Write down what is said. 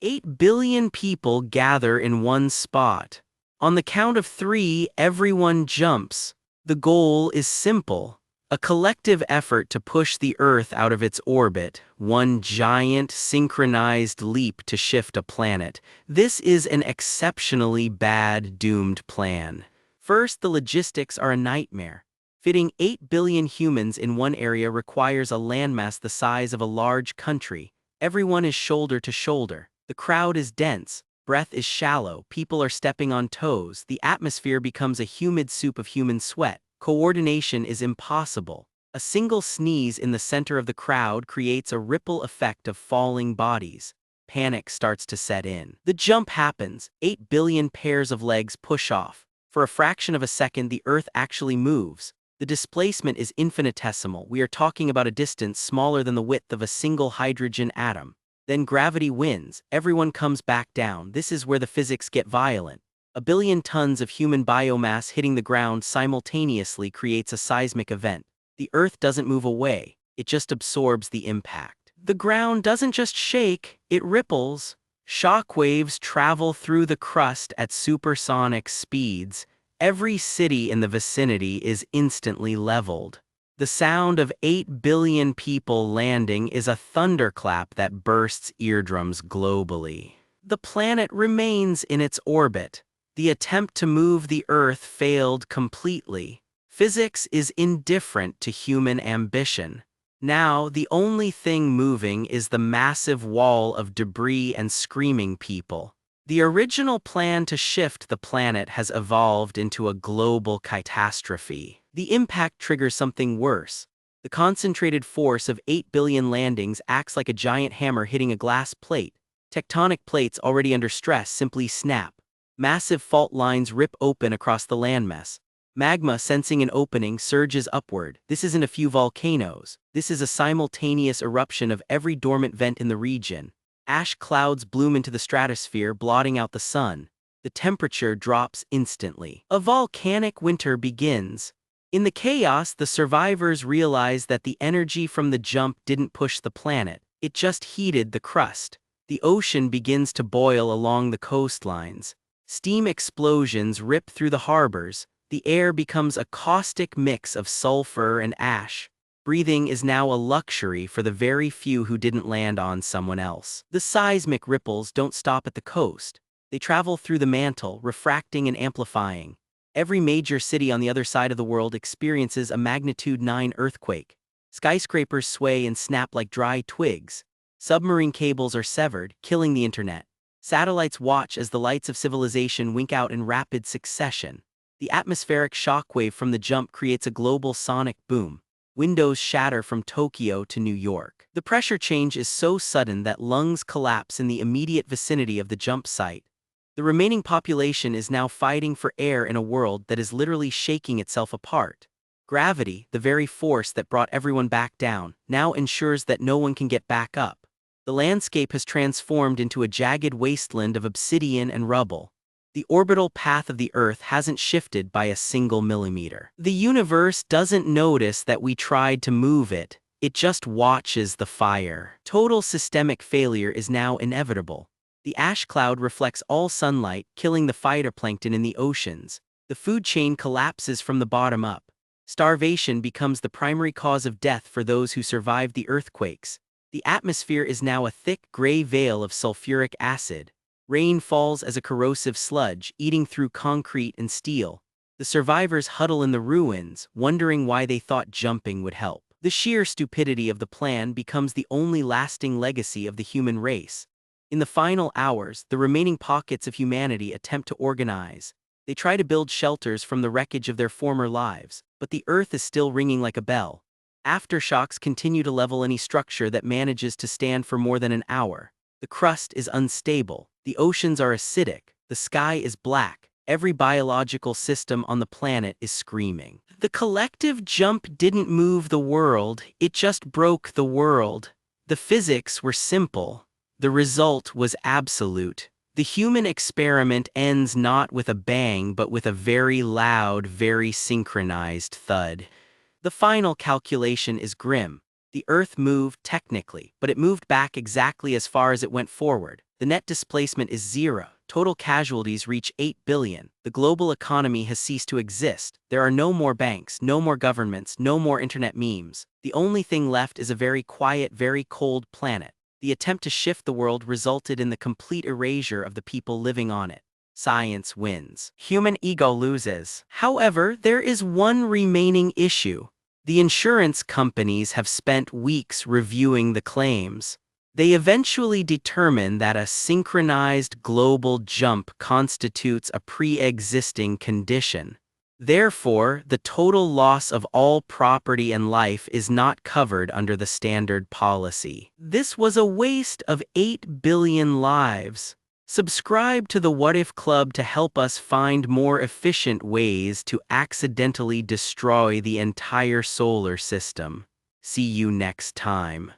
8 billion people gather in one spot. On the count of 3, everyone jumps. The goal is simple. A collective effort to push the Earth out of its orbit, one giant synchronized leap to shift a planet. This is an exceptionally bad, doomed plan. First, the logistics are a nightmare. Fitting 8 billion humans in one area requires a landmass the size of a large country. Everyone is shoulder to shoulder. The crowd is dense. Breath is shallow. People are stepping on toes. The atmosphere becomes a humid soup of human sweat. Coordination is impossible. A single sneeze in the center of the crowd creates a ripple effect of falling bodies. Panic starts to set in. The jump happens. 8 billion pairs of legs push off. For a fraction of a second, the Earth actually moves. The displacement is infinitesimal. We are talking about a distance smaller than the width of a single hydrogen atom. Then gravity wins. Everyone comes back down. This is where the physics get violent. A billion tons of human biomass hitting the ground simultaneously creates a seismic event. The Earth doesn't move away. It just absorbs the impact. The ground doesn't just shake, it ripples. Shock waves travel through the crust at supersonic speeds. Every city in the vicinity is instantly leveled. The sound of 8 billion people landing is a thunderclap that bursts eardrums globally. The planet remains in its orbit. The attempt to move the Earth failed completely. Physics is indifferent to human ambition. Now, the only thing moving is the massive wall of debris and screaming people. The original plan to shift the planet has evolved into a global catastrophe. The impact triggers something worse. The concentrated force of 8 billion landings acts like a giant hammer hitting a glass plate. Tectonic plates already under stress simply snap. Massive fault lines rip open across the landmass. Magma, sensing an opening, surges upward. This isn't a few volcanoes. This is a simultaneous eruption of every dormant vent in the region. Ash clouds bloom into the stratosphere, blotting out the sun. The temperature drops instantly. A volcanic winter begins. In the chaos, the survivors realize that the energy from the jump didn't push the planet. It just heated the crust. The ocean begins to boil along the coastlines. Steam explosions rip through the harbors. The air becomes a caustic mix of sulfur and ash. Breathing is now a luxury for the very few who didn't land on someone else. The seismic ripples don't stop at the coast. They travel through the mantle, refracting and amplifying. Every major city on the other side of the world experiences a magnitude 9 earthquake. Skyscrapers sway and snap like dry twigs. Submarine cables are severed, killing the internet. Satellites watch as the lights of civilization wink out in rapid succession. The atmospheric shockwave from the jump creates a global sonic boom. Windows shatter from Tokyo to New York. The pressure change is so sudden that lungs collapse in the immediate vicinity of the jump site. The remaining population is now fighting for air in a world that is literally shaking itself apart. Gravity, the very force that brought everyone back down, now ensures that no one can get back up. The landscape has transformed into a jagged wasteland of obsidian and rubble. The orbital path of the Earth hasn't shifted by a single millimeter. The universe doesn't notice that we tried to move it. It just watches the fire. Total systemic failure is now inevitable. The ash cloud reflects all sunlight, killing the phytoplankton in the oceans. The food chain collapses from the bottom up. Starvation becomes the primary cause of death for those who survived the earthquakes. The atmosphere is now a thick gray veil of sulfuric acid. Rain falls as a corrosive sludge, eating through concrete and steel. The survivors huddle in the ruins, wondering why they thought jumping would help. The sheer stupidity of the plan becomes the only lasting legacy of the human race. In the final hours, the remaining pockets of humanity attempt to organize. They try to build shelters from the wreckage of their former lives, but the Earth is still ringing like a bell. Aftershocks continue to level any structure that manages to stand for more than an hour. The crust is unstable. The oceans are acidic. The sky is black. Every biological system on the planet is screaming. The collective jump didn't move the world, it just broke the world. The physics were simple. The result was absolute. The human experiment ends not with a bang but with a very loud, very synchronized thud. The final calculation is grim. The Earth moved technically, but it moved back exactly as far as it went forward. The net displacement is zero. Total casualties reach 8 billion. The global economy has ceased to exist. There are no more banks, no more governments, no more internet memes. The only thing left is a very quiet, very cold planet. The attempt to shift the world resulted in the complete erasure of the people living on it. Science wins. Human ego loses. However, there is one remaining issue. The insurance companies have spent weeks reviewing the claims. They eventually determine that a synchronized global jump constitutes a pre-existing condition. Therefore, the total loss of all property and life is not covered under the standard policy. This was a waste of 8 billion lives. Subscribe to the What If Club to help us find more efficient ways to accidentally destroy the entire solar system. See you next time.